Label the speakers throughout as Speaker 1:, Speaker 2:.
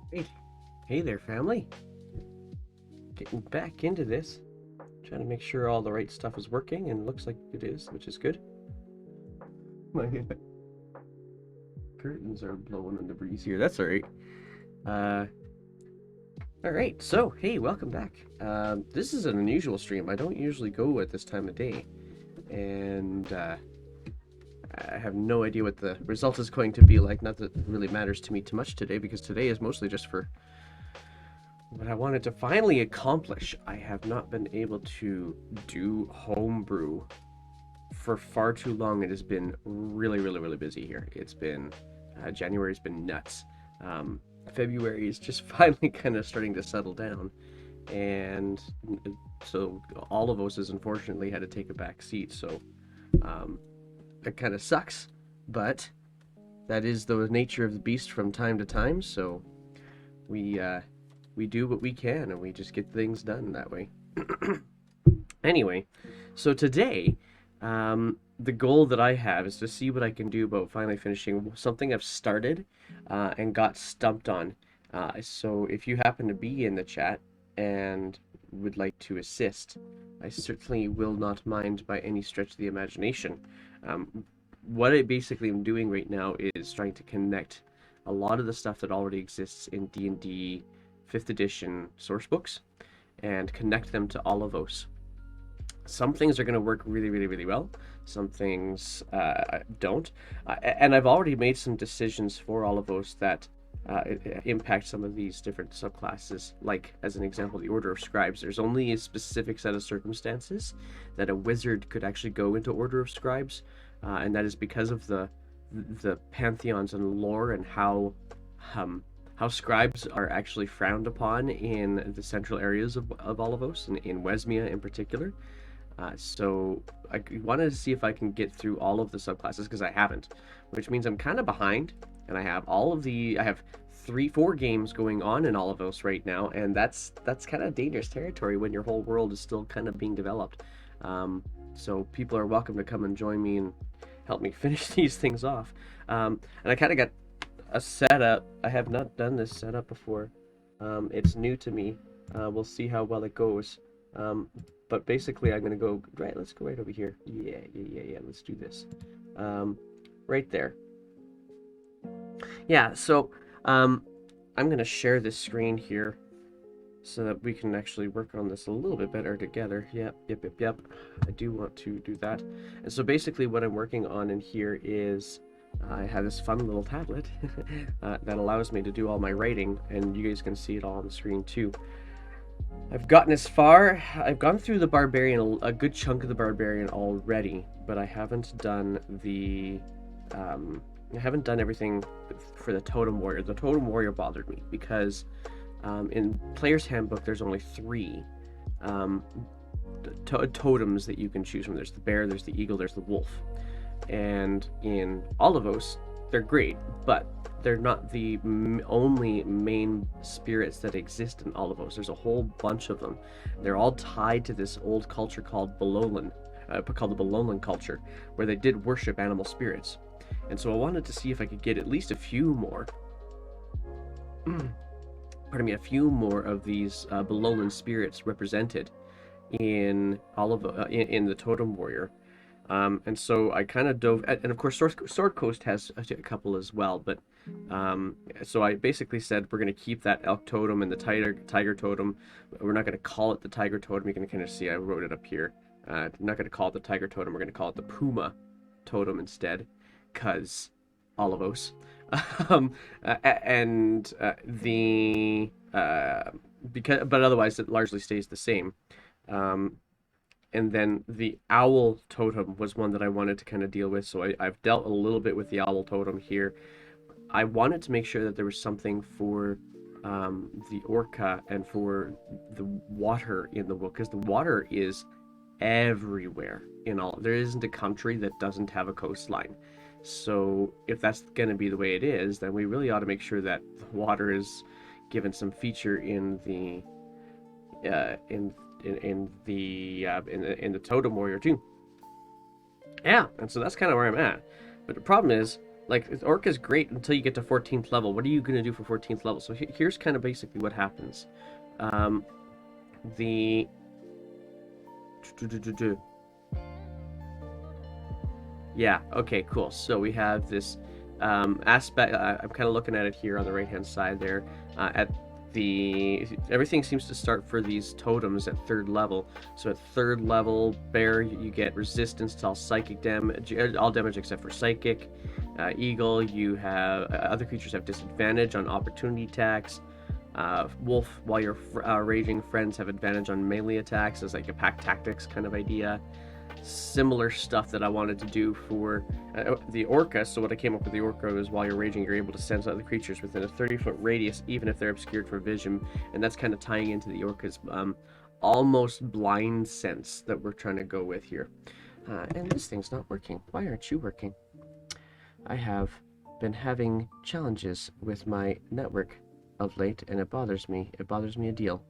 Speaker 1: Great. Hey there, family. Getting back into this. Trying to make sure all the right stuff is working, and looks like it is, which is good. My curtains are blowing in the breeze here. That's all right. Uh, all right. So, hey, welcome back. This is an unusual stream. I don't usually go at this time of day, and I have no idea what the result is going to be like. Not that it really matters to me too much today, because today is mostly just for what I wanted to finally accomplish. I have not been able to do homebrew for far too long. It has been really, really, really busy here. It's been January's been nuts. February is just finally kind of starting to settle down, and so all of us has unfortunately had to take a back seat. So it kind of sucks, but that is the nature of the beast from time to time. So we do what we can, and we just get things done that way. Anyway, so today, the goal that I have is to see what I can do about finally finishing something I've started and got stumped on. So if you happen to be in the chat and would like to assist, I certainly will not mind by any stretch of the imagination. What I basically am doing right now is trying to connect a lot of the stuff that already exists in D&D 5th edition source books and connect them to Olivos. Some things are going to work really, really, really well. Some things don't. And I've already made some decisions for Olivos that impact some of these different subclasses. Like, as an example, the Order of Scribes. There's only a specific set of circumstances that a wizard could actually go into Order of Scribes, and that is because of the pantheons and lore and how scribes are actually frowned upon in the central areas of Olivos, in Wesmia in particular. So I wanted to see if I can get through all of the subclasses, because I haven't, which means I'm kind of behind, and I have I have 4 games going on in Olivos right now, and that's kind of dangerous territory when your whole world is still kind of being developed. So people are welcome to come and join me and help me finish these things off. And I kind of got a setup. I have not done this setup before. It's new to me. We'll see how well it goes. But basically, I'm gonna go right. Let's go right over here. Yeah. Let's do this. Right there. Yeah. So, I'm gonna share this screen here so that we can actually work on this a little bit better together. Yep. I do want to do that. And so basically, what I'm working on in here is I have this fun little tablet that allows me to do all my writing, and you guys can see it all on the screen too. I've gotten as far. I've gone through the Barbarian, a good chunk of the Barbarian already, but I haven't done I haven't done everything for the Totem Warrior. The Totem Warrior bothered me because in Player's Handbook there's only 3 totems that you can choose from. There's the bear, there's the eagle, there's the wolf. And in Olivos, they're great, but they're not the only main spirits that exist in Olivos. There's a whole bunch of them. They're all tied to this old culture called Balolan, called the Balolan culture, where they did worship animal spirits. And so I wanted to see if I could get at least a few more. Pardon me, a few more of these Balolan spirits represented in in the Totem Warrior. And so I kind of dove, and of course, Sword Coast has a couple as well. But so I basically said we're going to keep that elk totem and the tiger totem. We're not going to call it the tiger totem. You can kind of see I wrote it up here. I'm not going to call it the tiger totem. We're going to call it the puma totem instead, cause Olivos. And but otherwise it largely stays the same. And then the owl totem was one that I wanted to kind of deal with. So I've dealt a little bit with the owl totem here. I wanted to make sure that there was something for the orca and for the water in the book, because the water is everywhere in all. There isn't a country that doesn't have a coastline. So if that's going to be the way it is, then we really ought to make sure that the water is given some feature in the in the Totem Warrior too. Yeah, and so that's kind of where I'm at. But the problem is, Like, Orc is great until you get to 14th level. What are you going to do for 14th level? So here's kind of basically what happens. The... Yeah, okay, cool. So we have this aspect. I'm kind of looking at it here on the right-hand side there. Everything seems to start for these totems at 3rd level. So at 3rd level, bear, you get resistance to all psychic damage, all damage except for psychic. Eagle, you have other creatures have disadvantage on opportunity attacks. Wolf, while your raging friends have advantage on melee attacks, as like a pack tactics kind of idea. Similar stuff that I wanted to do for the Orca. So what I came up with the Orca is while you're raging, you're able to sense other creatures within a 30-foot radius, even if they're obscured from vision. And that's kind of tying into the Orca's almost blind sense that we're trying to go with here. And this thing's not working. Why aren't you working? I have been having challenges with my network of late, and it bothers me. It bothers me a deal.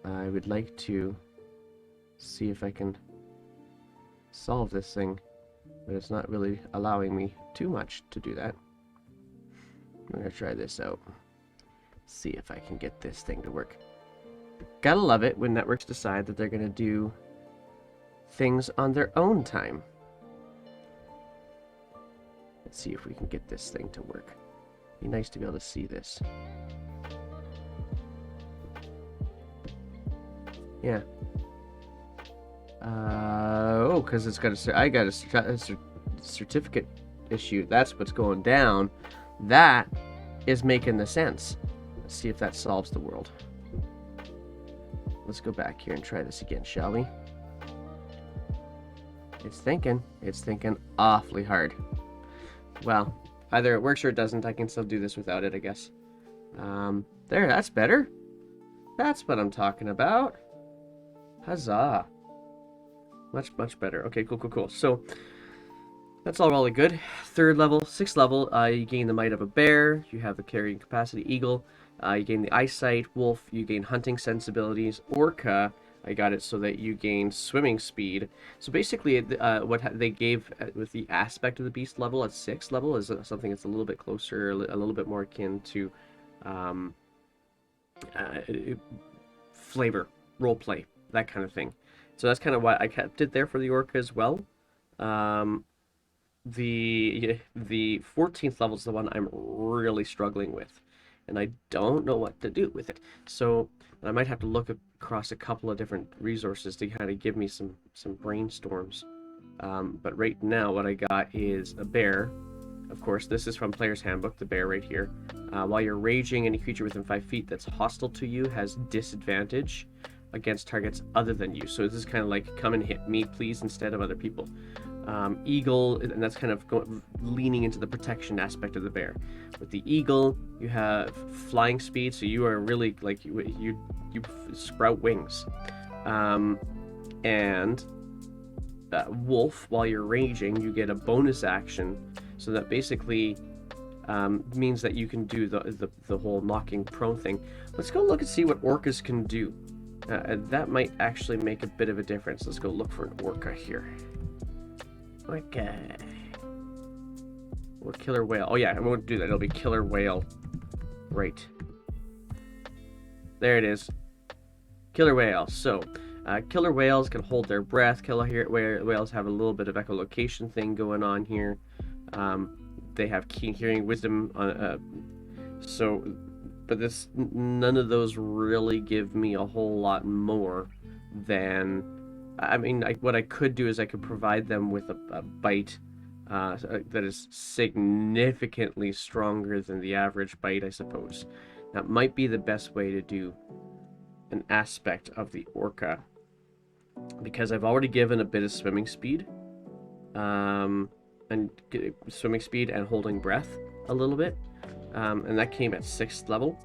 Speaker 1: I would like to see if I can solve this thing, but it's not really allowing me too much to do that. I'm gonna try this out. See if I can get this thing to work. Gotta love it when networks decide that they're gonna do things on their own time. Let's see if we can get this thing to work. Be nice to be able to see this. Yeah. Oh, because it's got I got a certificate issue. That's what's going down. That is making the sense. Let's see if that solves the world. Let's go back here and try this again, shall we? It's thinking. It's thinking awfully hard. Well, either it works or it doesn't. I can still do this without it, I guess. There, that's better. That's what I'm talking about. Huzzah. Much, much better. Okay, cool. So, that's all really good. 3rd level, 6th level, you gain the might of a bear. You have the carrying capacity, eagle. You gain the eyesight, wolf. You gain hunting sensibilities. Orca, I got it so that you gain swimming speed. So basically, what they gave with the aspect of the beast level at 6th level is something that's a little bit closer, a little bit more akin to flavor, roleplay, that kind of thing. So that's kind of why I kept it there for the Orca as well. The 14th level is the one I'm really struggling with, and I don't know what to do with it. So I might have to look across a couple of different resources to kind of give me some brainstorms. But right now what I got is a bear. Of course, this is from Player's Handbook, the bear right here. While you're raging, any creature within 5 feet that's hostile to you has disadvantage against targets other than you. So this is kind of like, come and hit me, please, instead of other people. Eagle, and that's kind of leaning into the protection aspect of the bear. With the eagle, you have flying speed, so you are really like you sprout wings. And wolf, while you're raging, you get a bonus action, so that basically means that you can do the whole knocking prone thing. Let's go look and see what orcas can do. That might actually make a bit of a difference. Let's go look for an orca here. Okay. Or killer whale. Oh yeah, I won't do that. It'll be killer whale. Right. There it is. Killer whale. So, killer whales can hold their breath. Killer whales have a little bit of echolocation thing going on here. They have keen hearing, wisdom. But none of those really give me a whole lot more than. I mean, what I could do is I could provide them with a bite that is significantly stronger than the average bite, I suppose. That might be the best way to do an aspect of the orca, because I've already given a bit of swimming speed, and swimming speed and holding breath a little bit, and that came at 6th level.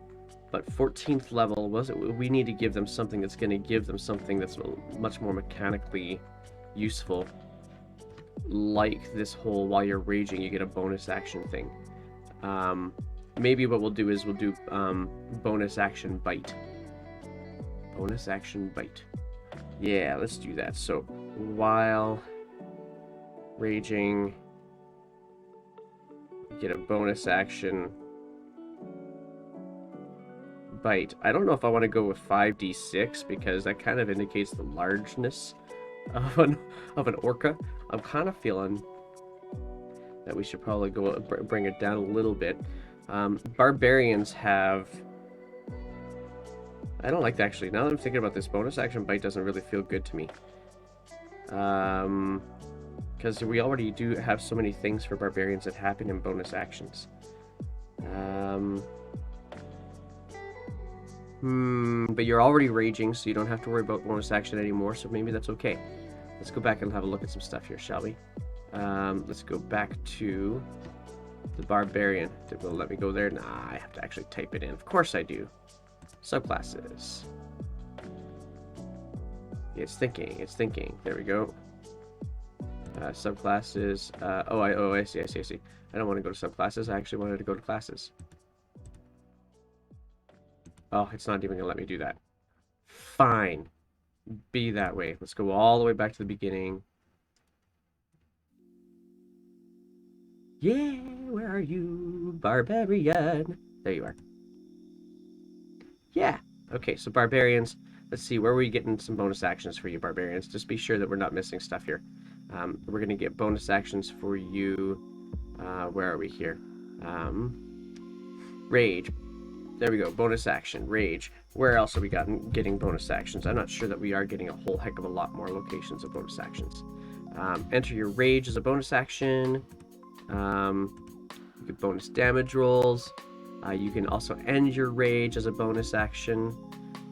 Speaker 1: But 14th level, we need to give them something that's going to give them something that's much more mechanically useful, like this whole while you're raging you get a bonus action thing. Maybe what we'll do is we'll do bonus action bite. Bonus action bite. Yeah, let's do that. So while raging, get a bonus action bite. I don't know if I want to go with 5d6 because that kind of indicates the largeness of an orca. I'm kind of feeling that we should probably go bring it down a little bit. Barbarians have... I don't like that, actually. Now that I'm thinking about this, bonus action bite doesn't really feel good to me. Because we already do have so many things for barbarians that happen in bonus actions. But you're already raging, so you don't have to worry about bonus action anymore, so maybe that's okay. Let's go back and have a look at some stuff here, shall we? Let's go back to the barbarian. Will it let me go there? Nah, I have to actually type it in. Of course I do. Subclasses. It's thinking. There we go. Subclasses. I see. I don't want to go to subclasses. I actually wanted to go to classes. Oh, it's not even going to let me do that. Fine. Be that way. Let's go all the way back to the beginning. Yeah, where are you, barbarian? There you are. Yeah. Okay, so barbarians. Let's see, where are we getting some bonus actions for you, barbarians? Just be sure that we're not missing stuff here. We're going to get bonus actions for you. Where are we here? Rage. There we go. Bonus action. Rage. Where else are we getting bonus actions? I'm not sure that we are getting a whole heck of a lot more locations of bonus actions. Enter your rage as a bonus action. You get bonus damage rolls. You can also end your rage as a bonus action.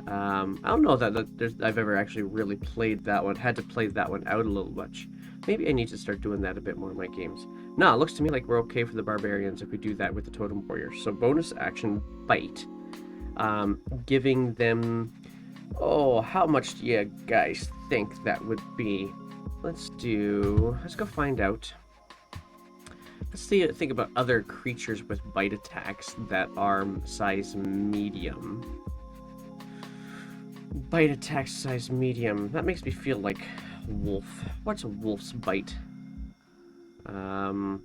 Speaker 1: I don't know that I've ever actually really played that one. Had to play that one out a little much. Maybe I need to start doing that a bit more in my games. No, it looks to me like we're okay for the barbarians if we do that with the Totem Warrior. So bonus action bite. Giving them... Oh, how much do you guys think that would be? Let's go find out. Let's think about other creatures with bite attacks that are size medium. Bite attack size medium. That makes me feel like wolf. What's a wolf's bite? Kind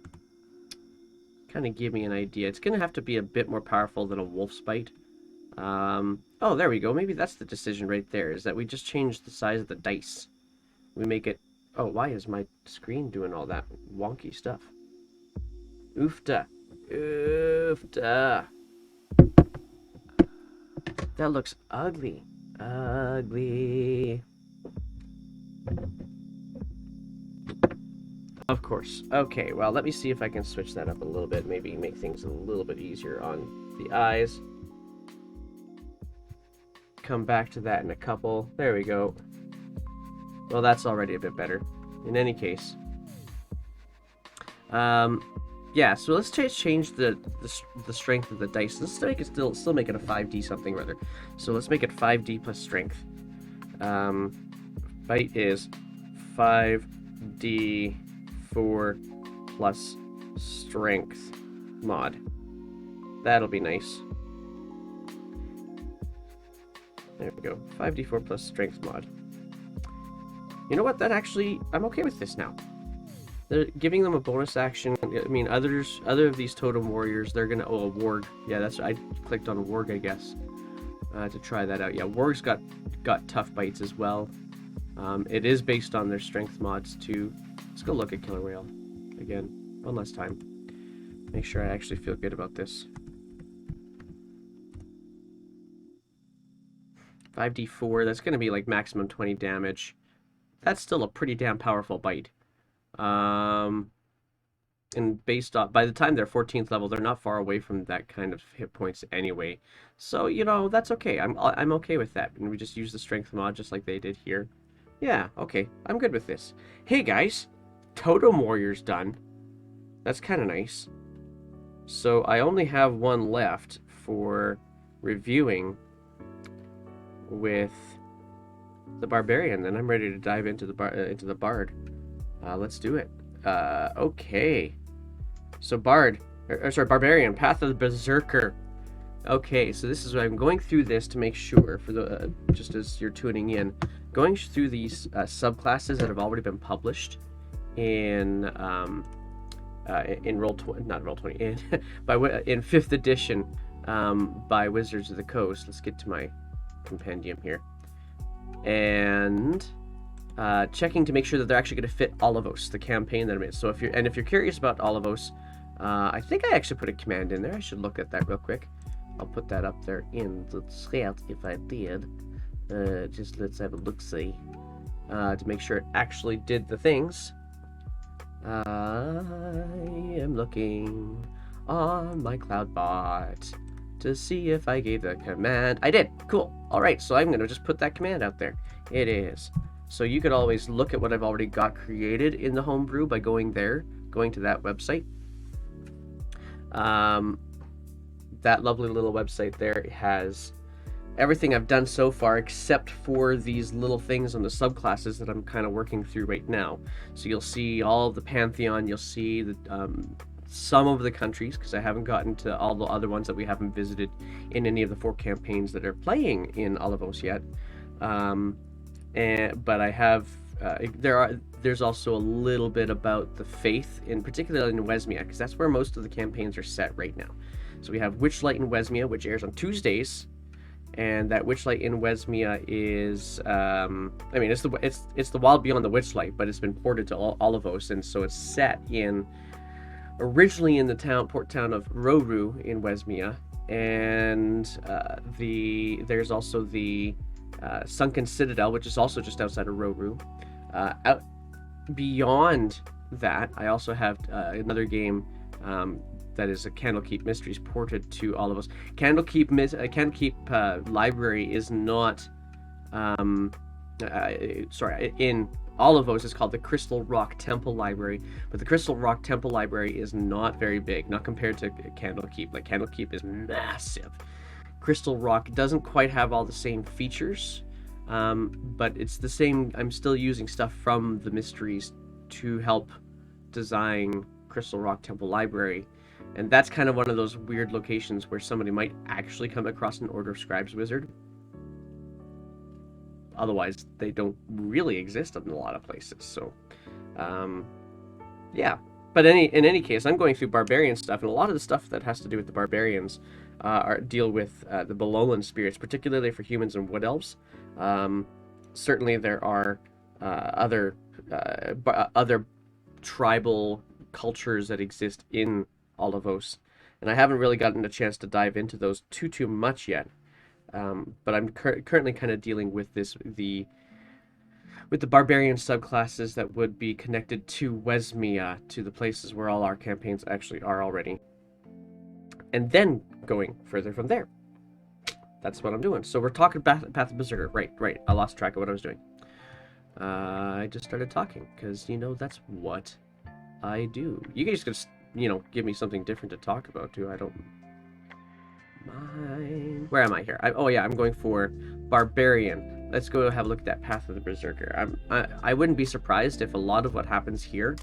Speaker 1: of give me an idea. It's gonna have to be a bit more powerful than a wolf's bite. Oh, there we go. Maybe that's the decision right there, is that we just change the size of the dice. We make it... Oh, why is my screen doing all that wonky stuff? Oofta. Oofta. That looks ugly. Ugly. Of course. Okay, well, let me see if I can switch that up a little bit. Maybe make things a little bit easier on the eyes. Come back to that in a couple. There we go. Well, that's already a bit better. In any case. Yeah, so let's change the strength of the dice. Let's make it still make it a 5d something rather. So let's make it 5d plus strength. Bite is 5d4 plus strength mod. That'll be nice. There we go. 5d4 plus strength mod. You know what? That actually, I'm okay with this now. They're giving them a bonus action. I mean, other of these Totem Warriors, they're gonna... Oh, a Warg. Yeah, that's... I clicked on a Warg, I guess, to try that out. Yeah, Warg's got tough bites as well. It is based on their strength mods, too. Let's go look at Killer Whale again. One last time. Make sure I actually feel good about this. 5d4, that's gonna be like maximum 20 damage. That's still a pretty damn powerful bite. And based on, by the time they're 14th level, they're not far away from that kind of hit points anyway. So, you know, that's okay. I'm okay with that. And we just use the strength mod just like they did here. Yeah, okay. I'm good with this. Hey guys, Totem Warrior's done. That's kind of nice. So I only have one left for reviewing with the Barbarian. Then I'm ready to dive into the Bard. Let's do it. Okay. So Barbarian, Path of the Berserker. Okay, so this is what I'm going through this to make sure, for the just as you're tuning in, going through these subclasses that have already been published in in not Roll20, in in 5th edition by Wizards of the Coast. Let's get to my compendium here, and checking to make sure that they're actually going to fit Olivos, the campaign that I'm in. So if you're curious about Olivos, I think I actually put a command in there. I should look at that real quick. I'll put that up there in the chat if I did. Just let's have a look-see to make sure it actually did the things. I am looking on my CloudBot to see if I gave the command. I did. Cool. All right, so I'm going to just put that command out there. It is. So you could always look at what I've already got created in the Homebrew by going to that website. That lovely little website there has everything I've done so far except for these little things on the subclasses that I'm kind of working through right now. So you'll see all of the Pantheon, you'll see the some of the countries, because I haven't gotten to all the other ones that we haven't visited in any of the 4 campaigns that are playing in Olivos yet. But I have there's also a little bit about the faith, in particular in Wesmia, because that's where most of the campaigns are set right now. So we have Witchlight in Wesmia, which airs on Tuesdays, and that Witchlight in Wesmia is I mean, it's the Wild Beyond the Witchlight, but it's been ported to Olivos, and so it's set in originally in the port town of Roru in Wesmia, and there's also the Sunken Citadel, which is also just outside of Roru. Out beyond that, I also have another game that is a Candlekeep Mysteries ported to Olivos. Candlekeep Library is not in Olivos is called the Crystal Rock Temple Library, but the Crystal Rock Temple Library is not very big, not compared to Candlekeep. Like, Candlekeep is massive. Crystal Rock doesn't quite have all the same features, but it's the same. I'm still using stuff from the Mysteries to help design Crystal Rock Temple Library, and that's kind of one of those weird locations where somebody might actually come across an Order of Scribes wizard. Otherwise, they don't really exist in a lot of places. So, yeah. But in any case, I'm going through Barbarian stuff, and a lot of the stuff that has to do with the Barbarians deal with the Balolan spirits, particularly for humans and wood elves. Certainly, there are other tribal cultures that exist in Olivos, and I haven't really gotten a chance to dive into those too much yet. But I'm currently kind of dealing with the Barbarian subclasses that would be connected to Wesmia, to the places where all our campaigns actually are already, and then going further from there. That's what I'm doing. So we're talking Path of Berserker. Right. I lost track of what I was doing. I just started talking because, that's what I do. You guys just, give me something different to talk about too. I don't mind. Where am I here? I'm going for Barbarian. Let's go have a look at that Path of the Berserker. I wouldn't be surprised if a lot of what happens here,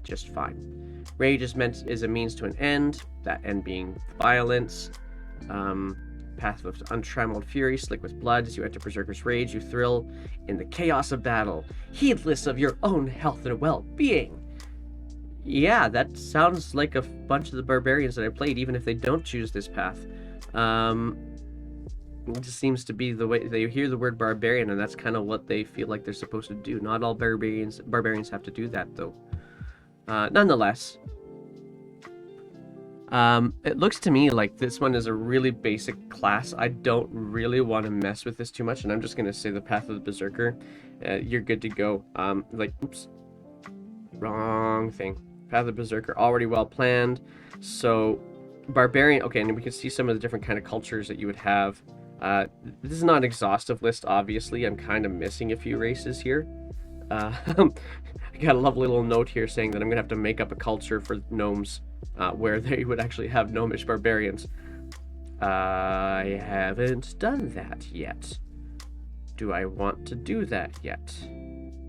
Speaker 1: just fine. Rage is a means to an end, that end being violence. Path of untrammeled fury, slick with blood. As you enter Berserker's Rage, you thrill in the chaos of battle, heedless of your own health and well-being. Yeah, that sounds like a bunch of the Barbarians that I played, even if they don't choose this path. It just seems to be the way they hear the word Barbarian, and that's kind of what they feel like they're supposed to do. Not all Barbarians have to do that, though. Nonetheless, it looks to me like this one is a really basic class. I don't really want to mess with this too much, and I'm just going to say the Path of the Berserker. You're good to go. Oops. Wrong thing. Path of the Berserker, already well planned. So, Barbarian, okay, and we can see some of the different kind of cultures that you would have. This is not an exhaustive list, obviously. I'm kind of missing a few races here. I got a lovely little note here saying that I'm going to have to make up a culture for gnomes where they would actually have gnomish barbarians. I haven't done that yet. Do I want to do that yet?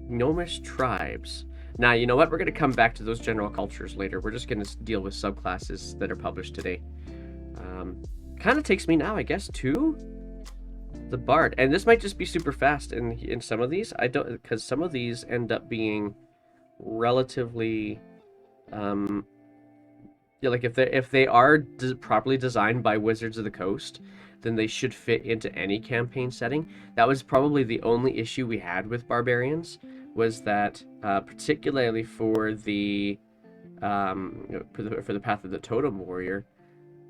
Speaker 1: Gnomish tribes. Now, you know what? We're going to come back to those general cultures later. We're just going to deal with subclasses that are published today. Kind of takes me now, I guess, to the Bard. And this might just be super fast in some of these. I don't, because some of these end up being relatively Yeah, like if they are properly designed by Wizards of the Coast, then they should fit into any campaign setting. That was probably the only issue we had with Barbarians, was that particularly for the for the Path of the Totem Warrior,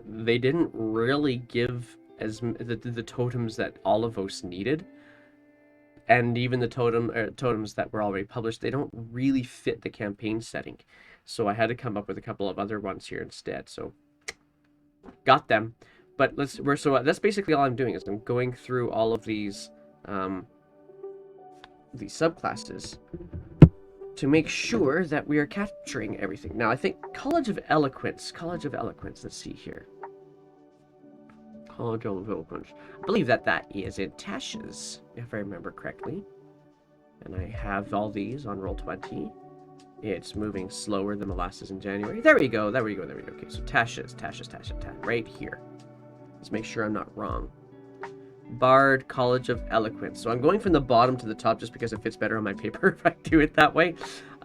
Speaker 1: they didn't really give the totems that Olivos needed, and even the totems that were already published, they don't really fit the campaign setting. So I had to come up with a couple of other ones here instead. So got them, but that's basically all I'm doing is I'm going through all of these subclasses to make sure that we are capturing everything. Now I think College of Eloquence. Let's see here. College of Eloquence. I believe that is in Tasha's, if I remember correctly. And I have all these on Roll20. It's moving slower than Molasses in January. There we go. Okay, so Tasha's, right here. Let's make sure I'm not wrong. Bard, College of Eloquence. So I'm going from the bottom to the top just because it fits better on my paper if I do it that way.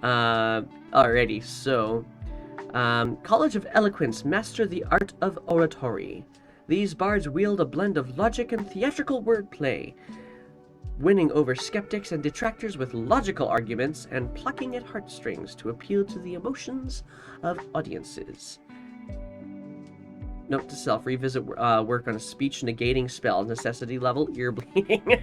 Speaker 1: Alrighty, so College of Eloquence, master the art of oratory. These bards wield a blend of logic and theatrical wordplay, winning over skeptics and detractors with logical arguments and plucking at heartstrings to appeal to the emotions of audiences. Note to self, revisit work on a speech negating spell, necessity level, ear bleeding.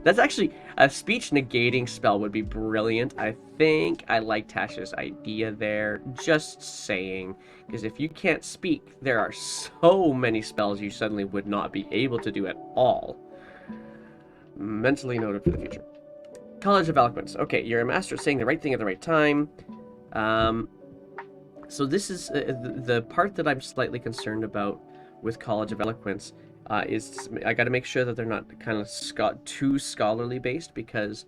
Speaker 1: That's actually, a speech negating spell would be brilliant. I think I like Tasha's idea there, just saying. Because if you can't speak, there are so many spells you suddenly would not be able to do at all. Mentally noted for the future. College of Eloquence. Okay, you're a master at saying the right thing at the right time. So this is the part that I'm slightly concerned about with College of Eloquence. Is I got to make sure that they're not kind of too scholarly based, because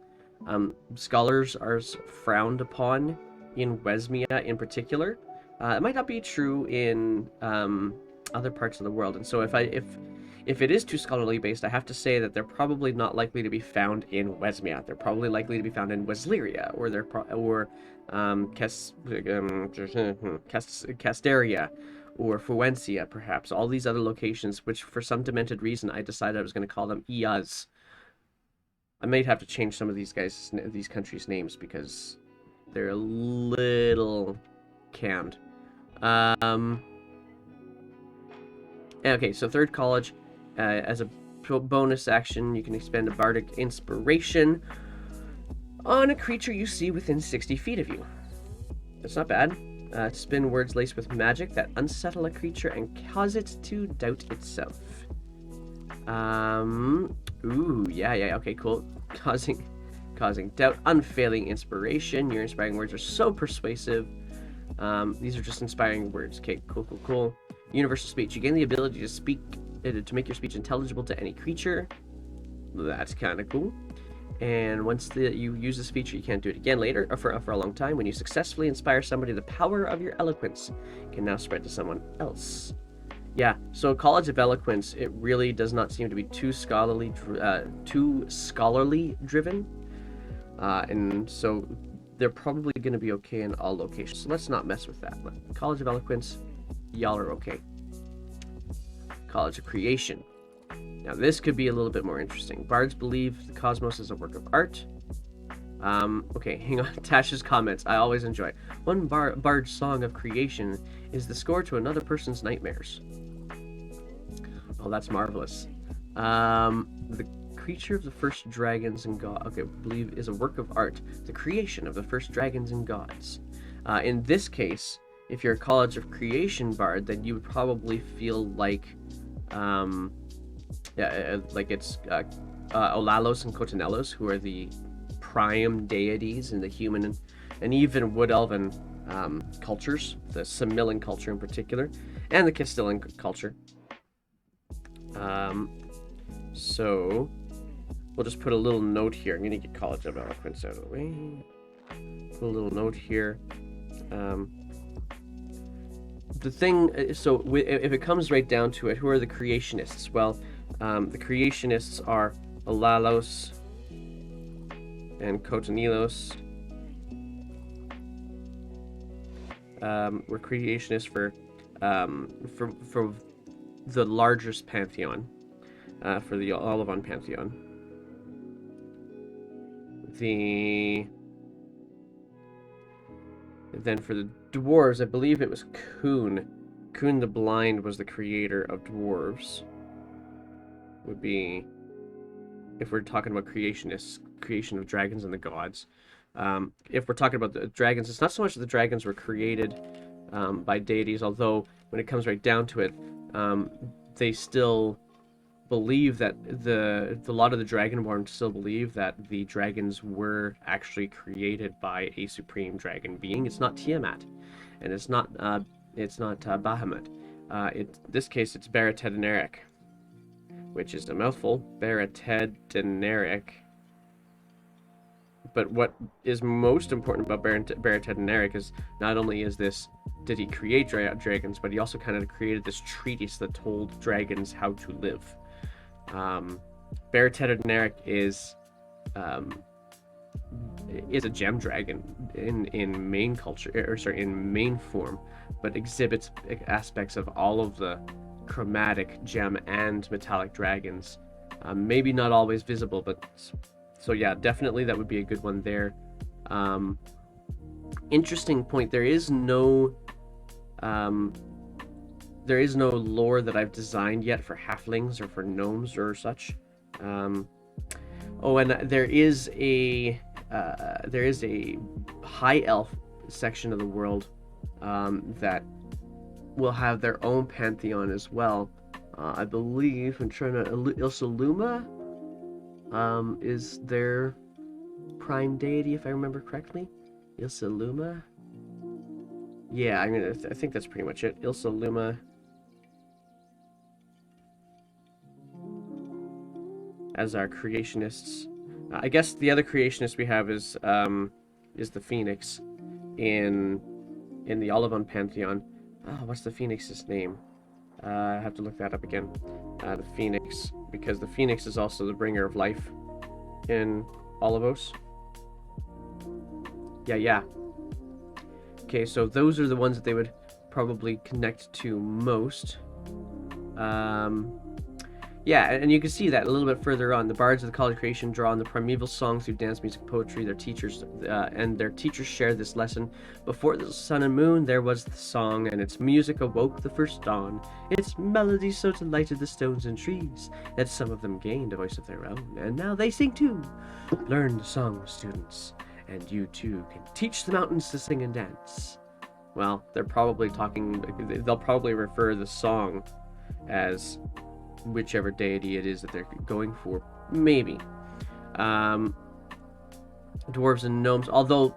Speaker 1: scholars are frowned upon in Wesmia in particular. It might not be true in other parts of the world, and so if it is too scholarly based, I have to say that they're probably not likely to be found in Wesmia. They're probably likely to be found in Wesleria, or Casteria, or Fuencia, perhaps. All these other locations, which for some demented reason I decided I was going to call them Iaz. I might have to change some of these countries' names because they're a little cammed. Okay, so third college, as a bonus action, you can expend a bardic inspiration on a creature you see within 60 feet of you. That's not bad. Spin words laced with magic that unsettle a creature and cause it to doubt itself. Ooh, yeah, okay, cool. Causing doubt, unfailing inspiration. Your inspiring words are so persuasive. These are just inspiring words. Okay, cool. Universal speech. You gain the ability to speak, to make your speech intelligible to any creature. That's kind of cool. And once you use this feature, you can't do it again later, or for a long time. When you successfully inspire somebody, the power of your eloquence can now spread to someone else. Yeah, so College of Eloquence, it really does not seem to be too scholarly driven. And so they're probably going to be okay in all locations. So let's not mess with that. But College of Eloquence, y'all are okay. College of Creation. Now this could be a little bit more interesting. Bards believe the cosmos is a work of art. Okay, hang on. Tasha's comments, I always enjoy. One bard's song of creation is the score to another person's nightmares. Oh, that's marvelous. The creature of the first dragons and gods, okay, I believe is a work of art. The creation of the first dragons and gods. In this case, if you're a College of Creation bard, then you would probably feel like, like it's Olalos and Cotinellos, who are the prime deities in the human and even wood elven cultures, the Semillan culture in particular, and the Castillan culture. So we'll just put a little note here. I'm gonna get College of Eloquence out of the way. Put a little note here. The thing, so if it comes right down to it, who are the Creationists? Well, the Creationists are Olalos and Cotinellos. were creationists for the largest pantheon, for the Olivon pantheon. Then for the dwarves, I believe it was Kuhn. Kuhn the Blind was the creator of dwarves. Would be, if we're talking about creationists, creation of dragons and the gods. If we're talking about the dragons, it's not so much that the dragons were created by deities, although when it comes right down to it, they still believe that a lot of the Dragonborn still believe that the dragons were actually created by a supreme dragon being. It's not Tiamat, and it's not Bahamut. In this case, it's Barated, which is a mouthful. Barated. But what is most important about Barated is not only did he create dragons, but he also kind of created this treatise that told dragons how to live. Barated is a gem dragon in main culture, in main form, but exhibits aspects of all of the chromatic gem and metallic dragons. Maybe not always visible, but so yeah, definitely that would be a good one there. Interesting point. There is no lore that I've designed yet for halflings or for gnomes or such. And there is a high elf section of the world that will have their own pantheon as well. I believe Ilsaluma is their prime deity, if I remember correctly. Ilsaluma. Yeah, I think that's pretty much it. Ilsaluma. As our creationists. I guess the other creationist we have is the Phoenix in the Olivon pantheon. Oh, what's the Phoenix's name? I have to look that up again. The Phoenix, because the Phoenix is also the bringer of life in Olivos. Yeah. Okay, so those are the ones that they would probably connect to most. Yeah, and you can see that a little bit further on. The bards of the College of Creation draw on the primeval songs through dance, music, poetry. Their teachers share this lesson. Before the sun and moon, there was the song, and its music awoke the first dawn. Its melody so delighted the stones and trees that some of them gained a voice of their own, and now they sing too. Learn the song, students, and you too can teach the mountains to sing and dance. Well, they'll probably refer the song as whichever deity it is that they're going for. Maybe. Dwarves and gnomes, although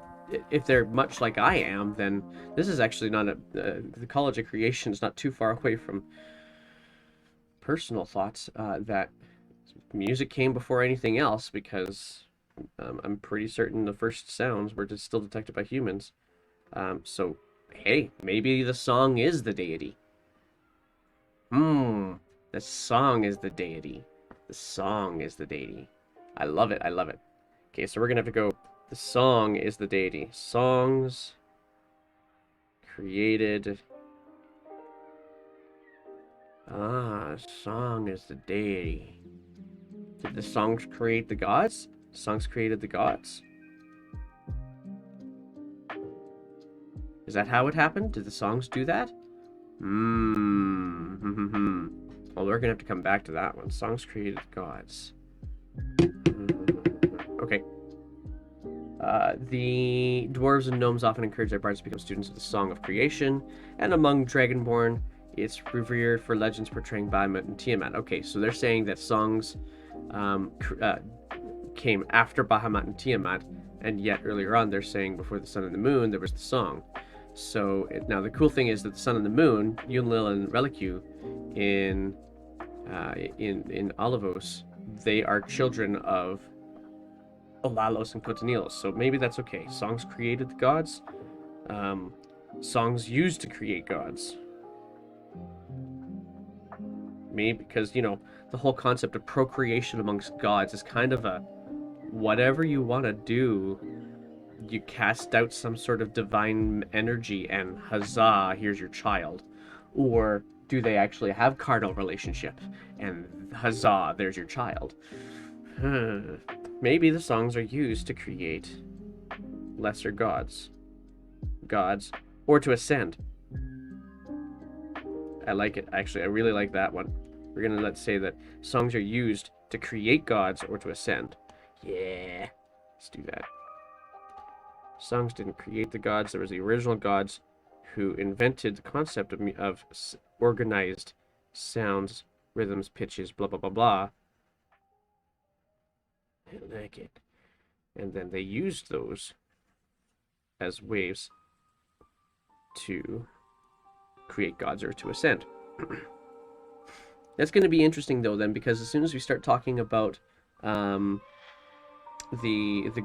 Speaker 1: if they're much like I am, then this is actually not the College of Creation is not too far away from personal thoughts that music came before anything else, because I'm pretty certain the first sounds were still detected by humans. So, hey, maybe the song is the deity. The song is the deity. The song is the deity. I love it. Okay, so we're going to have to go. The song is the deity. Songs created. Song is the deity. Did the songs create the gods? Songs created the gods? Is that how it happened? Did the songs do that? Well, we're gonna have to come back to that one. Songs created gods. Okay. The dwarves and gnomes often encourage their bards to become students of the Song of Creation, and among Dragonborn, it's revered for legends portraying Bahamut and Tiamat. Okay, so they're saying that songs came after Bahamut and Tiamat, and yet earlier on they're saying before the sun and the moon there was the song. So now the cool thing is that the sun and the moon, Yunlil and Relicu, in Olivos, they are children of Olalos and Cotonelos. So maybe that's okay. Songs created the gods. Songs used to create gods. Maybe because, the whole concept of procreation amongst gods is kind of a whatever you want to do, you cast out some sort of divine energy and huzzah, here's your child? Or do they actually have carnal relationship and huzzah, there's your child? Maybe the songs are used to create lesser gods, or to ascend. I like it, actually. I really like that one. We're gonna let's say that songs are used to create gods or to ascend. Yeah, let's do that. Songs didn't create the gods. There was the original gods who invented the concept of organized sounds, rhythms, pitches, blah, blah, blah, blah. I like it. And then they used those as waves to create gods or to ascend. That's going to be interesting, though, then, because as soon as we start talking about the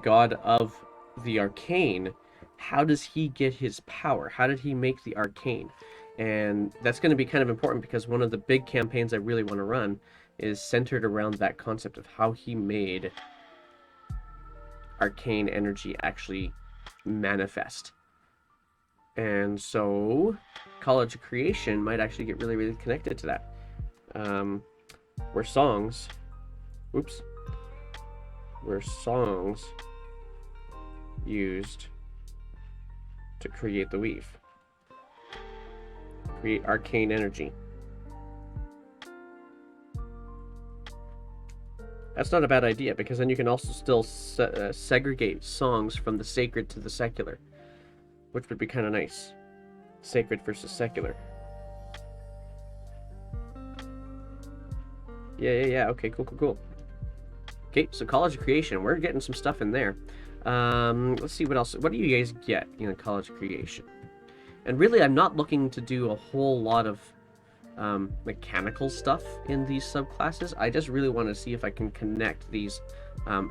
Speaker 1: god of the arcane, how does he get his power? How did he make the arcane? And that's going to be kind of important because one of the big campaigns I really want to run is centered around that concept of how he made arcane energy actually manifest. And so College of Creation might actually get really, really connected to that. Where songs used to create the weave, create arcane energy. That's not a bad idea, because then you can also still segregate songs from the sacred to the secular, which would be kind of nice. Sacred versus secular. Yeah. Okay, cool. Okay, so College of Creation, we're getting some stuff in there. Let's see what else. What do you guys get in College of Creation? And really, I'm not looking to do a whole lot of mechanical stuff in these subclasses. I just really want to see if I can connect these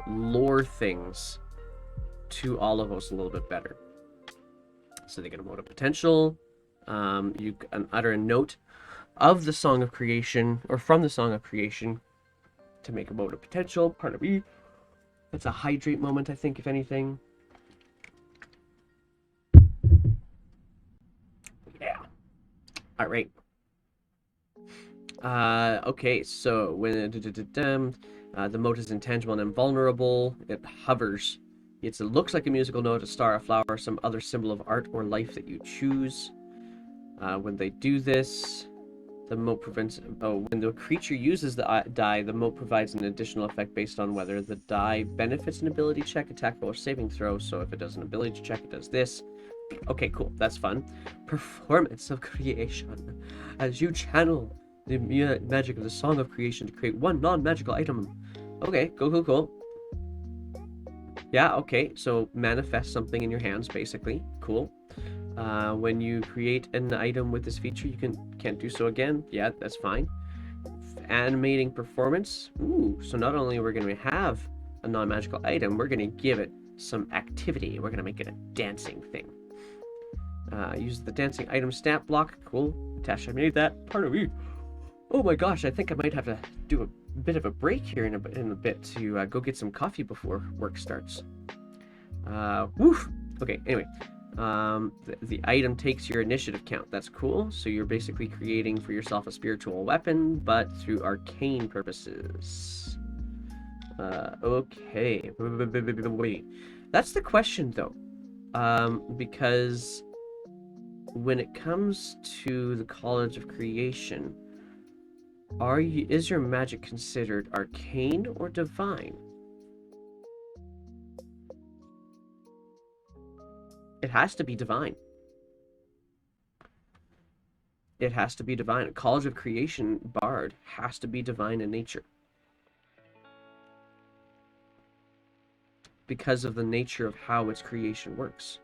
Speaker 1: lore things to all of us a little bit better. So they get a mode of potential. You can utter a note of the Song of Creation, or from the Song of Creation, to make a mode of potential. Part of E. That's a hydrate moment, I think, if anything. Yeah. All right. Okay, so when the mode is intangible and invulnerable, it hovers. It looks like a musical note, a star, a flower, some other symbol of art or life that you choose. When they do this, the mote prevents. When the creature uses the die, the mote provides an additional effect based on whether the die benefits an ability check, attack roll, or saving throw. So if it does an ability check, it does this. Okay, cool. That's fun. Performance of creation. As you channel the magic of the Song of Creation to create one non-magical item. Okay, cool. Yeah, okay. So manifest something in your hands, basically. Cool. When you create an item with this feature, you can't do so again. Yeah, that's fine. Animating performance. Ooh, so not only are we going to have a non-magical item, we're going to give it some activity. We're going to make it a dancing thing. Use the dancing item stat block. Cool. Tash, I made that. Part of me. Oh my gosh, I think I might have to do a bit of a break here in a bit to go get some coffee before work starts. Woof. Okay, anyway. The item takes your initiative count. That's cool. So you're basically creating for yourself a spiritual weapon, but through arcane purposes. Okay. Wait. That's the question, though. Because when it comes to the College of Creation, is your magic considered arcane or divine? It has to be divine. It has to be divine. A College of Creation bard has to be divine in nature. Because of the nature of how its creation works.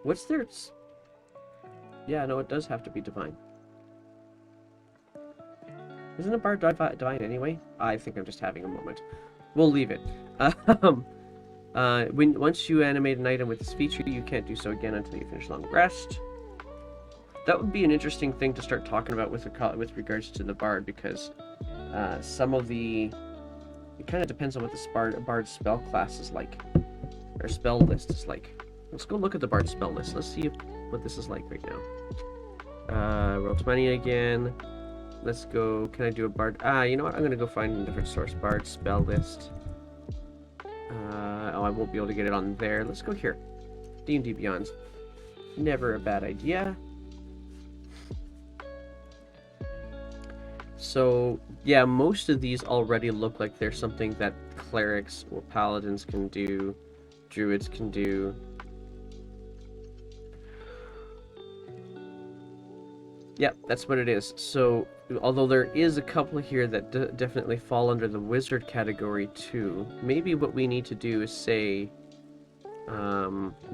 Speaker 1: What's their... Yeah, no, it does have to be divine. Isn't a bard divine anyway? I think I'm just having a moment. We'll leave it. Once you animate an item with this feature, you can't do so again until you finish long rest. that would be an interesting thing to start talking about with regards to the bard, because some of the... It kind of depends on what the bard spell class is like, or spell list is like. Let's go look at the bard spell list. Let's see what this is like right now. Roll 20 again. Let's go. Can I do a bard? You know what? I'm gonna go find a different source. Bard spell list. Oh, I won't be able to get it on there. Let's go here. D&D Beyond. Never a bad idea. So, yeah, most of these already look like they're something that clerics or paladins can do, druids can do. Yeah, that's what it is. So, although there is a couple here that definitely fall under the wizard category too, maybe what we need to do is say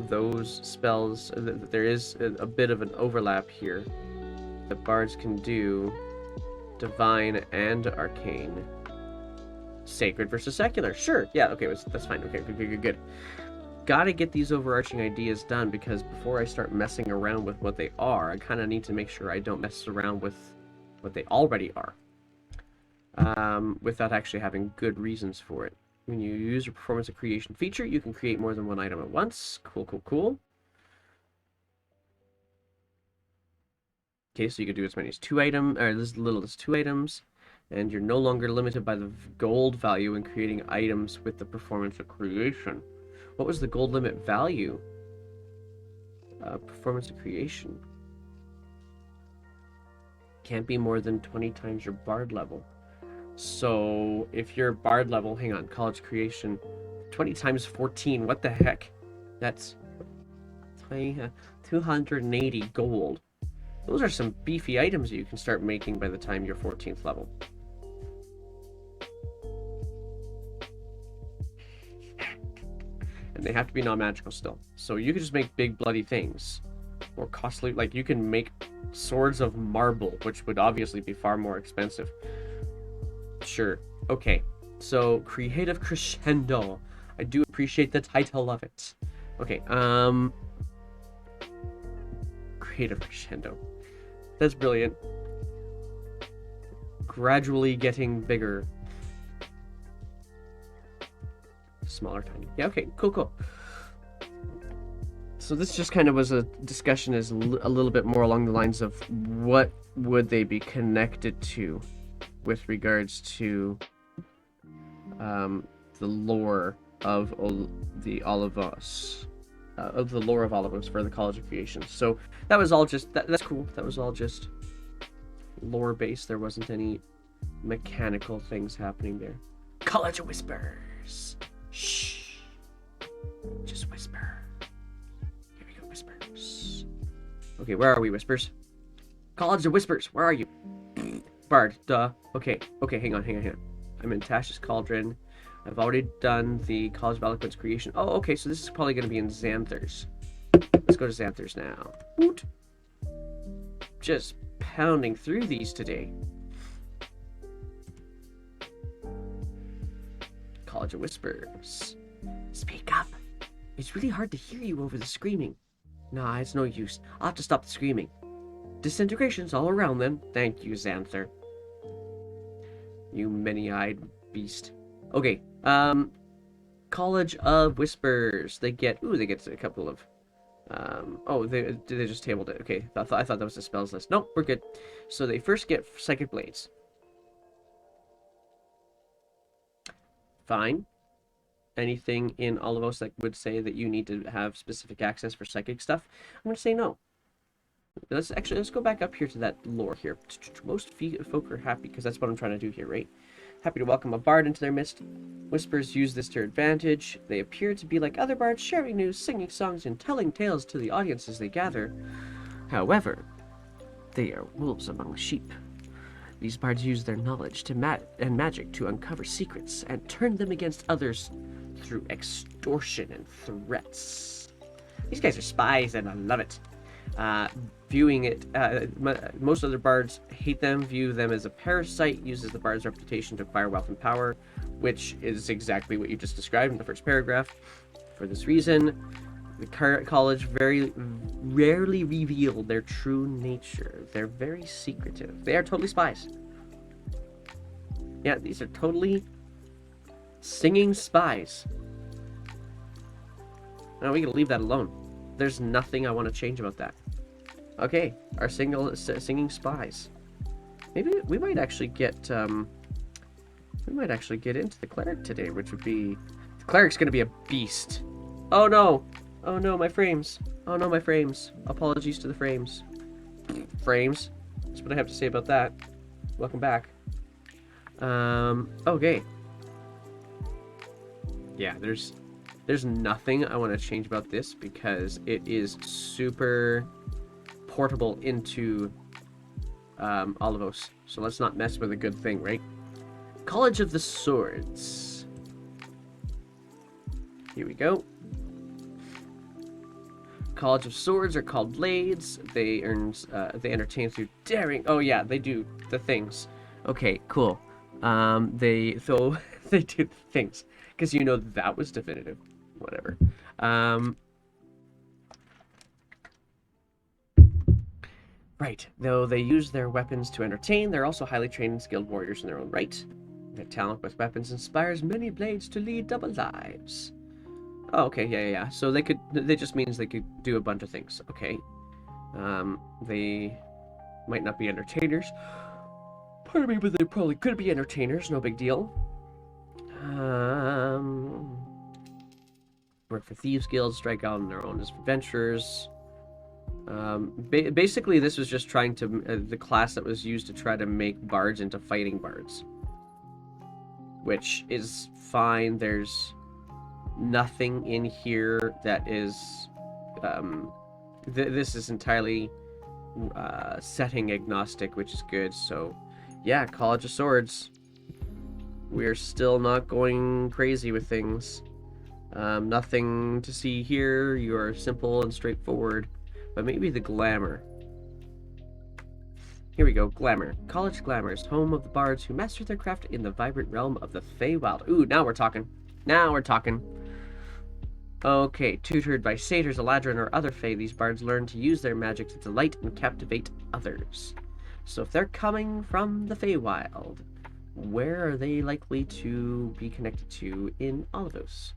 Speaker 1: those spells, there is a bit of an overlap here that bards can do. Divine and arcane. Sacred versus secular. Sure. Yeah, okay, that's fine. Okay, good. Gotta get these overarching ideas done, because before I start messing around with what they are, I kind of need to make sure I don't mess around with what they already are. Without actually having good reasons for it. When you use your performance of creation feature, you can create more than one item at once. Cool. Okay, so you can do as many as 2 items, or as little as 2 items, and you're no longer limited by the gold value in creating items with the performance of creation. What was the gold limit value? Performance of creation. Can't be more than 20 times your bard level. So, if your bard level, hang on, college creation, 20 times 14, what the heck? That's 280 gold. Those are some beefy items that you can start making by the time you're 14th level. And they have to be non-magical still. So you can just make big bloody things. More costly, like you can make swords of marble, which would obviously be far more expensive. Sure. Okay. So, Creative Crescendo. I do appreciate the title of it. Okay, Creative Crescendo. That's brilliant. Gradually getting bigger. Smaller, tiny. Yeah, okay, cool. So this just kind of was a discussion as a little bit more along the lines of what would they be connected to with regards to the lore of all of us. Of the lore of all of us for the College of Creation. So that was all just that's cool. That was all just lore based. There wasn't any mechanical things happening there. College of Whispers. Shh. Just whisper. Here we go, Whispers. Okay, where are we, Whispers? College of Whispers. Where are you? Bard. Duh. Okay. Hang on. I'm in Tash's Cauldron. I've already done the College of Eloquence creation. Oh, okay, so this is probably going to be in Xanthars. Let's go to Xanthars now. Boot. Just pounding through these today. College of Whispers. Speak up. It's really hard to hear you over the screaming. Nah, it's no use. I'll have to stop the screaming. Disintegrations all around them. Thank you, Xanthar. You many-eyed beast. Okay, College of Whispers. They get a couple of, they just tabled it. Okay, I thought that was the spells list. Nope, we're good. So they first get Psychic Blades. Fine. Anything in all of us that would say that you need to have specific access for psychic stuff? I'm going to say no. Let's go back up here to that lore here. Most folk are happy because that's what I'm trying to do here, right? Happy to welcome a bard into their midst. Whispers use this to their advantage. They appear to be like other bards, sharing news, singing songs, and telling tales to the audiences they gather. However, they are wolves among sheep. These bards use their knowledge and magic to uncover secrets and turn them against others through extortion and threats. These guys are spies, and I love it. Viewing it, most other bards hate them, view them as a parasite, uses the bard's reputation to acquire wealth and power, which is exactly what you just described in the first paragraph. For this reason, The college very rarely reveal their true nature. They're very secretive. They are totally spies. Yeah, these are totally singing spies. No, we can leave that alone. There's nothing I want to change about that. Okay, our singing spies. Maybe we might actually get into the cleric today, which would be the cleric's gonna be a beast. Oh no! Oh no, my frames. Oh no, my frames. Apologies to the frames. Frames. That's what I have to say about that. Welcome back. Okay. Yeah, there's nothing I want to change about this because it is super portable into Olivos. So let's not mess with a good thing, right? College of the Swords. Here we go. College of Swords are called blades. They entertain through daring. Oh yeah, they do the things. Okay, cool. They do the things because you know that was definitive. Whatever. Right. Though they use their weapons to entertain, they're also highly trained and skilled warriors in their own right. Their talent with weapons inspires many blades to lead double lives. Oh, okay, yeah. So they just means they could do a bunch of things. Okay. They might not be entertainers. Pardon me, but they probably could be entertainers, no big deal. Work for thieves guilds, strike out on their own adventures. Basically, this was just trying to the class that was used to try to make bards into fighting bards, which is fine. There's nothing in here that is this is entirely setting agnostic, which is good. So yeah, College of Swords. We're still not going crazy with things. Nothing to see here. You are simple and straightforward. But maybe the glamour. Here we go, glamour. College Glamours, home of the bards who master their craft in the vibrant realm of the Feywild. Ooh, now we're talking. Now we're talking. Okay, tutored by satyrs, Eladrin, or other Fey, these bards learn to use their magic to delight and captivate others. So if they're coming from the Feywild, where are they likely to be connected to in Olivos?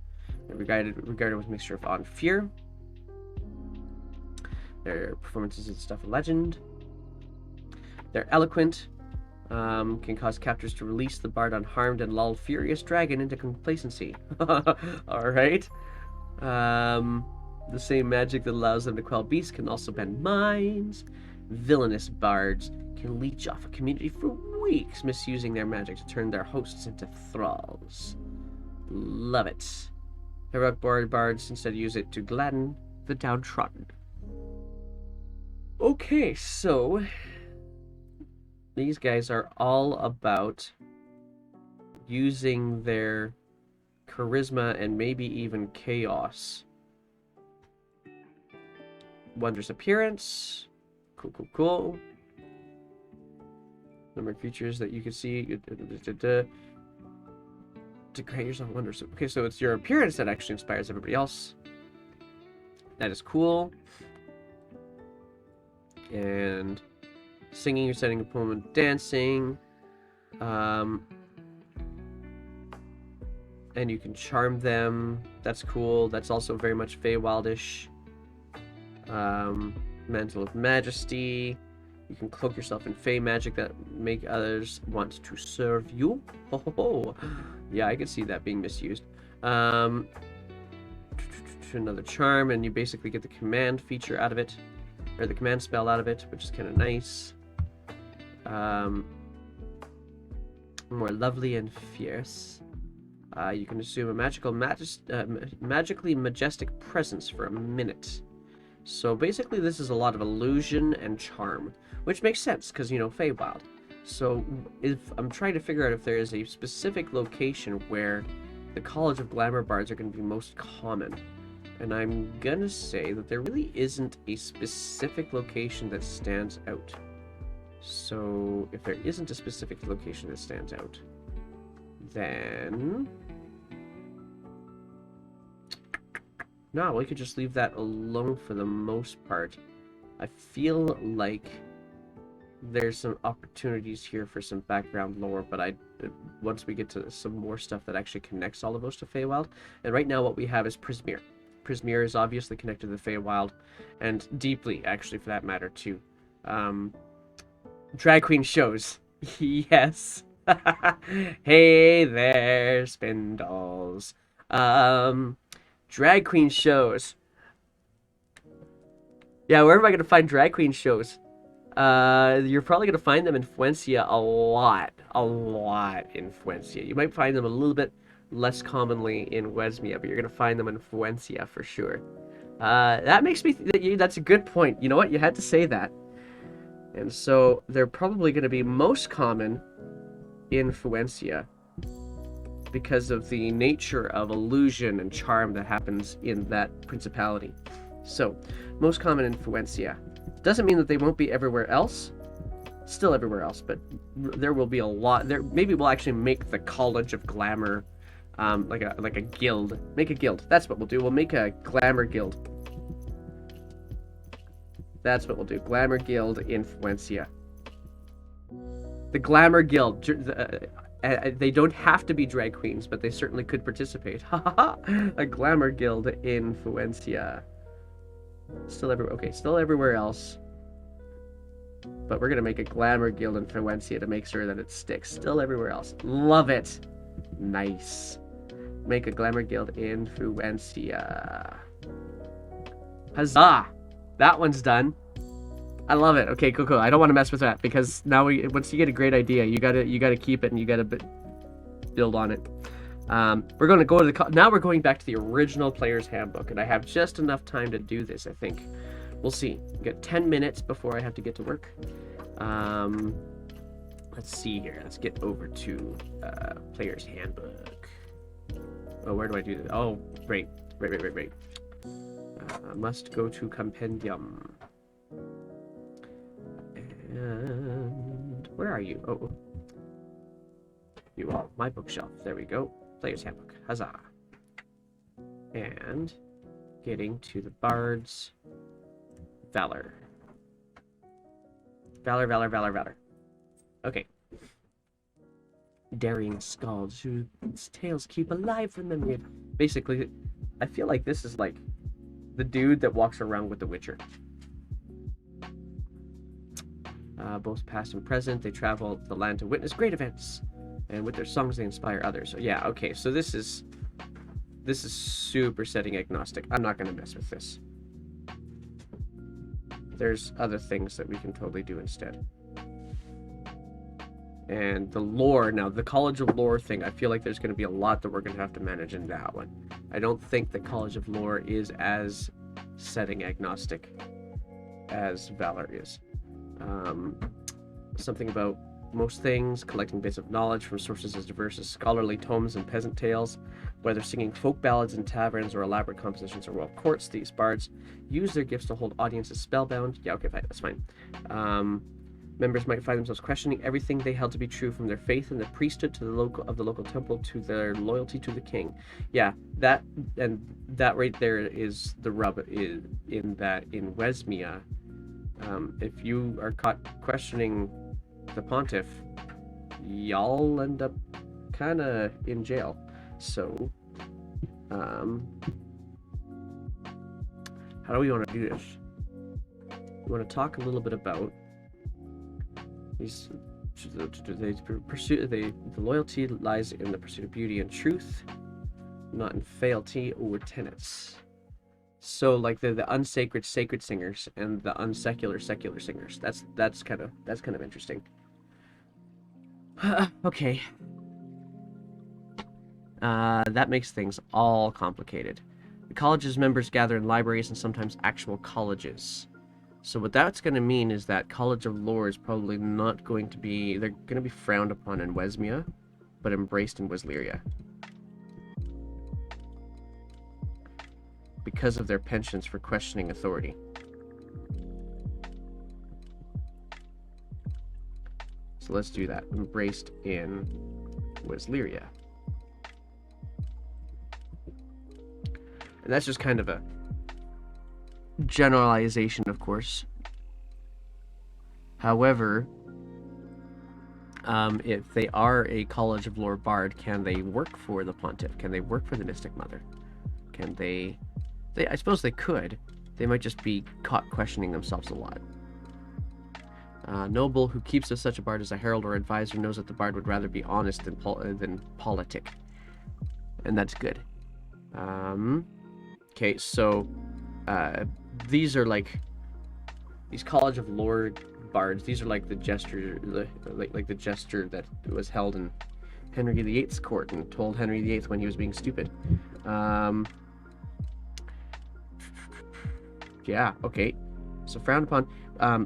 Speaker 1: They're regarded with a mixture of awe and fear. Their performances and stuff of legend. They're eloquent. Can cause captors to release the bard unharmed and lull furious dragon into complacency. Alright. The same magic that allows them to quell beasts can also bend minds. Villainous bards can leech off a community for weeks, misusing their magic to turn their hosts into thralls. Love it. Heroic bards instead use it to gladden the downtrodden. Okay, so these guys are all about using their charisma and maybe even chaos. Wondrous appearance. Cool. Number of features that you can see. To create yourself wondrous. Okay, so it's your appearance that actually inspires everybody else. That is cool. And singing, you're setting a poem, dancing. And you can charm them. That's cool. That's also very much Feywildish. Mantle of Majesty. You can cloak yourself in Fey magic that make others want to serve you. Oh, yeah, I could see that being misused. Another charm, and you basically get the command feature out of it, or the command spell out of it, which is kind of nice. More lovely and fierce. You can assume a magically majestic presence for a minute. So basically this is a lot of illusion and charm, which makes sense because, you know, Feywild. So if I'm trying to figure out if there is a specific location where the College of Glamour Bards are going to be most common. And I'm gonna say that there really isn't a specific location that stands out. So if there isn't a specific location that stands out, then No, we could just leave that alone for the most part. I feel like there's some opportunities here for some background lore, but once we get to some more stuff that actually connects all of those to Feywild. And right now what we have is Prismeer. Prismeer is obviously connected to the Feywild, and deeply, actually, for that matter, too. Drag queen shows. Yes. Hey there, spindles. Drag queen shows. Yeah, where am I going to find drag queen shows? You're probably going to find them in Fuencia a lot in Fuencia. You might find them a little bit less commonly in Wesmia, but you're going to find them in Fuencia for sure. That makes me, that's a good point. You know what? You had to say that. And so they're probably going to be most common in Fuencia because of the nature of illusion and charm that happens in that principality. So, most common in Fuencia. Doesn't mean that they won't be everywhere else. Still everywhere else, but there will be a lot. There, maybe we'll actually make the College of Glamour, like a guild. Make a guild. That's what we'll do. We'll make a Glamour guild. That's what we'll do. Glamour guild in Fuencia. The Glamour guild. They don't have to be drag queens, but they certainly could participate. A Glamour guild in Fuencia. Still everywhere. Okay, still everywhere else. But we're gonna make a Glamour guild in Fuencia to make sure that it sticks. Still everywhere else. Love it. Nice. Make a Glamour guild in Fuencia. Huzzah! That one's done. I love it. Okay, cool. I don't want to mess with that because now once you get a great idea, you gotta keep it and you gotta build on it. We're going to go to now we're going back to the original player's handbook, and I have just enough time to do this. I think we'll see. We've got 10 minutes before I have to get to work. Let's see here. Let's get over to player's handbook. Oh, where do I do this? Oh, right. Must go to compendium. And where are you? Oh, you are my bookshelf. There we go. Player's handbook. Huzzah. And getting to the Bards. Valor. Valor. Okay. Daring skalds whose tales keep alive from memory. Basically, I feel like this is like the dude that walks around with the Witcher. Both past and present, they travel the land to witness great events, and with their songs they inspire others. So yeah, okay, so this is super setting agnostic. I'm not gonna mess with this. There's other things that we can totally do instead. And the lore, now the College of Lore thing, I feel like there's going to be a lot that we're going to have to manage in that one. I don't think the College of Lore is as setting agnostic as Valor is. Something about most things, collecting bits of knowledge from sources as diverse as scholarly tomes and peasant tales, whether singing folk ballads in taverns or elaborate compositions or royal courts. These bards use their gifts to hold audiences spellbound. Yeah, okay, fine, that's fine. Members might find themselves questioning everything they held to be true, from their faith in the priesthood to the local temple to their loyalty to the king. Yeah, that right there is the rub in that in Wesmia. If you are caught questioning the pontiff, y'all end up kind of in jail. So, how do we want to do this? We want to talk a little bit about the loyalty lies in the pursuit of beauty and truth, not in fealty or tenets. So like the unsacred sacred singers and the unsecular secular singers. That's kind of interesting. Okay. That makes things all complicated. The college's members gather in libraries and sometimes actual colleges. So what that's going to mean is that College of Lore is probably not going to be... They're going to be frowned upon in Wesmia, but embraced in Wesleria. Because of their penchants for questioning authority. So let's do that. Embraced in Wesleria. And And that's just kind of a generalization, of course. However, if they are a College of Lore Bard, can they work for the Pontiff? Can they work for the Mystic Mother? Can they I suppose they could. They might just be caught questioning themselves a lot. Noble who keeps with such a bard as a herald or advisor knows that the bard would rather be honest than politic. And that's good. Okay, so these are like these College of Lore Bards. These are like the jester, like the jester that was held in Henry VIII's court and told Henry VIII when he was being stupid. Yeah, okay. So frowned upon,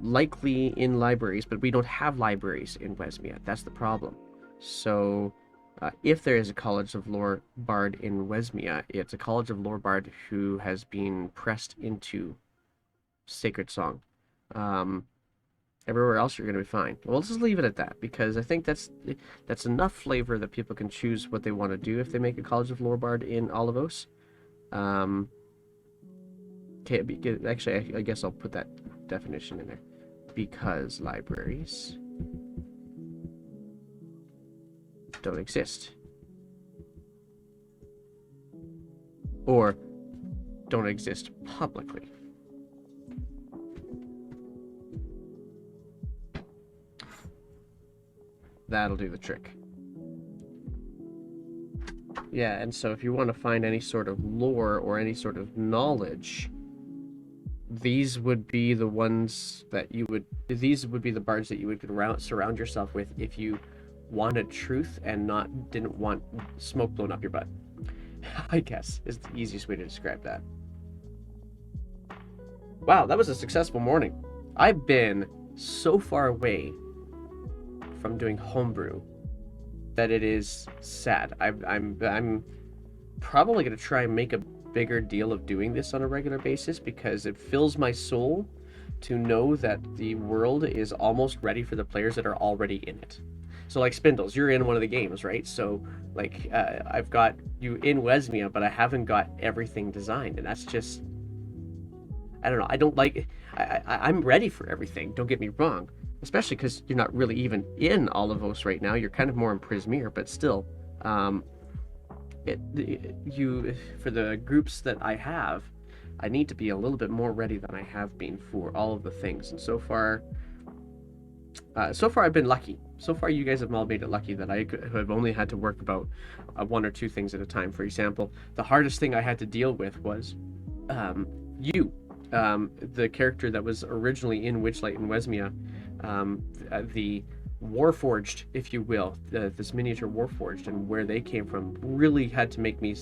Speaker 1: likely in libraries, but we don't have libraries in Wesmia. That's the problem. So if there is a College of Lore Bard in Wesmia, it's a College of Lore Bard who has been pressed into Sacred Song. Everywhere else you're going to be fine. We'll just leave it at that, because I think that's enough flavor that people can choose what they want to do if they make a College of Lore Bard in Olivos. Okay, actually, I guess I'll put that definition in there. Because libraries don't exist. Or don't exist publicly. That'll do the trick. Yeah, and so if you want to find any sort of lore or any sort of knowledge, these would be the ones that you would... These would be the bards that you would surround yourself with if you wanted truth and didn't want smoke blown up your butt. I guess is the easiest way to describe that. Wow, that was a successful morning. I've been so far away from doing homebrew that it is sad. I'm probably gonna try and make a bigger deal of doing this on a regular basis, because it fills my soul to know that the world is almost ready for the players that are already in it. So like Spindles, you're in one of the games, right? So like I've got you in Wesmia, but I haven't got everything designed, and that's just, I don't know. I don't like. I'm ready for everything. Don't get me wrong, especially because you're not really even in Olivos right now. You're kind of more in Prismere, but still, for the groups that I have, I need to be a little bit more ready than I have been for all of the things. And so far I've been lucky. So far, you guys have all made it lucky that I have only had to work about one or two things at a time. For example, the hardest thing I had to deal with was the character that was originally in Witchlight and Wesmia, the Warforged, if you will, this miniature Warforged, and where they came from really had to make me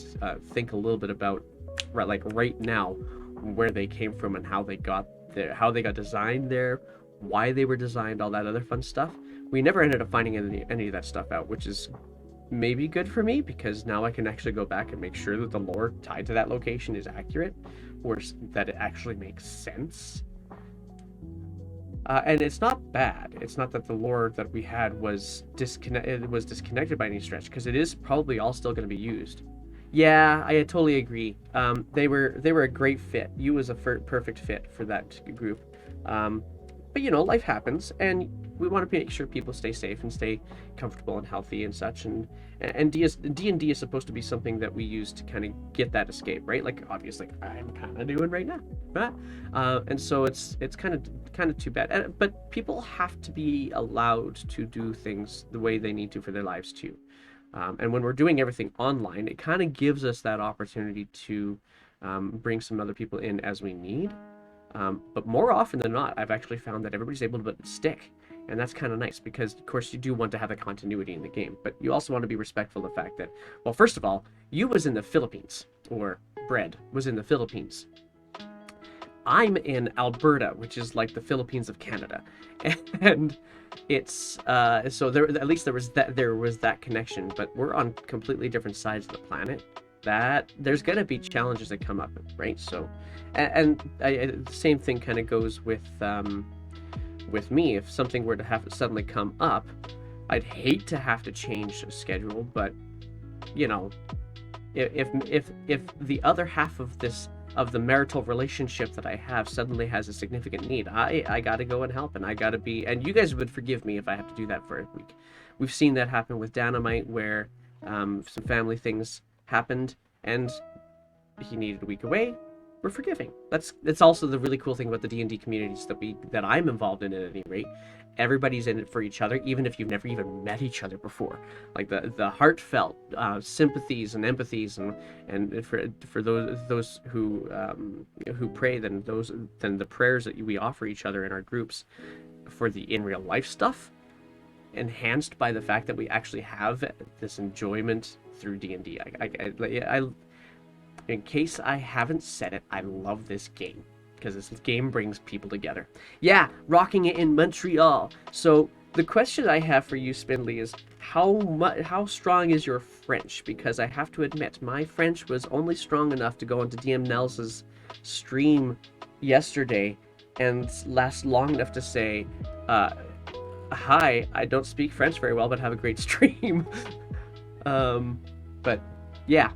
Speaker 1: think a little bit about, right now, where they came from and how they got there, how they got designed there, why they were designed, all that other fun stuff. We never ended up finding any of that stuff out, which is maybe good for me, because now I can actually go back and make sure that the lore tied to that location is accurate, or that it actually makes sense. And it's not bad. It's not that the lore that we had was disconnected by any stretch, because it is probably all still going to be used. Yeah, I totally agree. They were a great fit. You was a perfect fit for that group. But you know, life happens, and we want to make sure people stay safe and stay comfortable and healthy and such. And D&D is supposed to be something that we use to kind of get that escape, right? Like obviously I'm kind of doing right now, and so it's kind of too bad. But people have to be allowed to do things the way they need to for their lives too. And when we're doing everything online, it kind of gives us that opportunity to bring some other people in as we need. But more often than not, I've actually found that everybody's able to stick. And that's kind of nice, because, of course, you do want to have a continuity in the game. But you also want to be respectful of the fact that, well, first of all, you was in the Philippines, or Bread was in the Philippines. I'm in Alberta, which is like the Philippines of Canada. And it's, so at least there was that connection. But we're on completely different sides of the planet. That there's going to be challenges that come up, right? So, and the same thing kind of goes with me. If something were to have suddenly come up, I'd hate to have to change the schedule, but you know, if the other half of the marital relationship that I have suddenly has a significant need, I gotta go and help, and I gotta be, and you guys would forgive me if I have to do that for a week. We've seen that happen with Dynamite, where some family things happened, and he needed a week away. We're forgiving. That's also the really cool thing about the D&D communities that I'm involved in, at any rate. Everybody's in it for each other, even if you've never even met each other before. Like the heartfelt sympathies and empathies, and for those who pray, then the prayers that we offer each other in our groups for the in real life stuff, enhanced by the fact that we actually have this enjoyment through D&D. In case I haven't said it, I love this game because this game brings people together. Yeah, rocking it in Montreal. So the question I have for you, Spindly, is how strong is your French? Because I have to admit, my French was only strong enough to go onto DM Nels's stream yesterday and last long enough to say, hi, I don't speak French very well, but have a great stream. But yeah,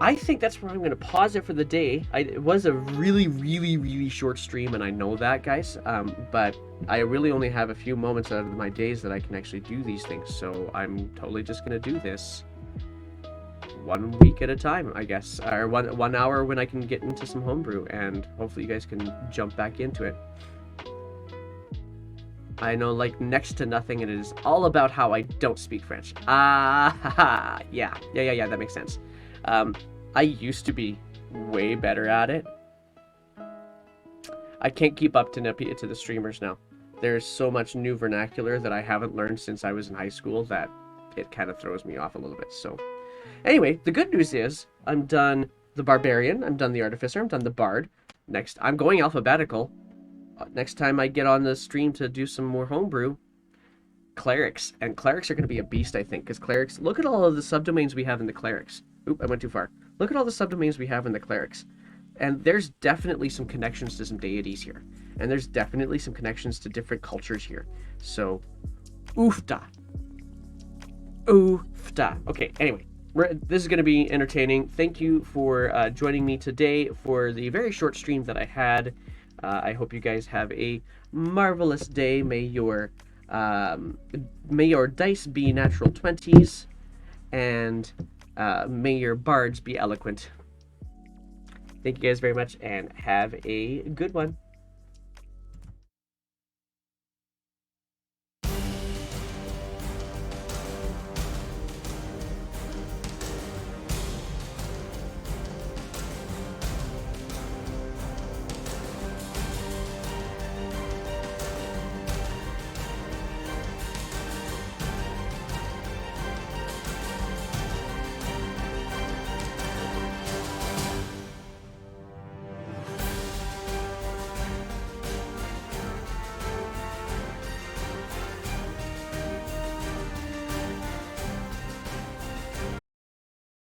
Speaker 1: I think that's where I'm going to pause it for the day. It was a really, really, really short stream, and I know that, guys. But I really only have a few moments out of my days that I can actually do these things, so I'm totally just going to do this 1 week at a time, I guess. Or one hour when I can get into some homebrew, and hopefully you guys can jump back into it. I know, like, next to nothing, and it is all about how I don't speak French. Yeah, that makes sense. I used to be way better at it. I can't keep up to the streamers now. There's so much new vernacular that I haven't learned since I was in high school that it kind of throws me off a little bit. So anyway, the good news is I'm done the Barbarian, I'm done the Artificer, I'm done the Bard. Next, I'm going alphabetical. Next time I get on the stream to do some more homebrew, Clerics. And Clerics are going to be a beast, I think, because Clerics, look at all of the subdomains we have in the Clerics. Oop, I went too far. Look at all the subdomains we have in the Clerics. And there's definitely some connections to some deities here. And there's definitely some connections to different cultures here. So, oofta. Oofta. Okay, anyway. This is going to be entertaining. Thank you for joining me today for the very short stream that I had. I hope you guys have a marvelous day. May your dice be natural 20s, and may your bards be eloquent. Thank you guys very much, and have a good one.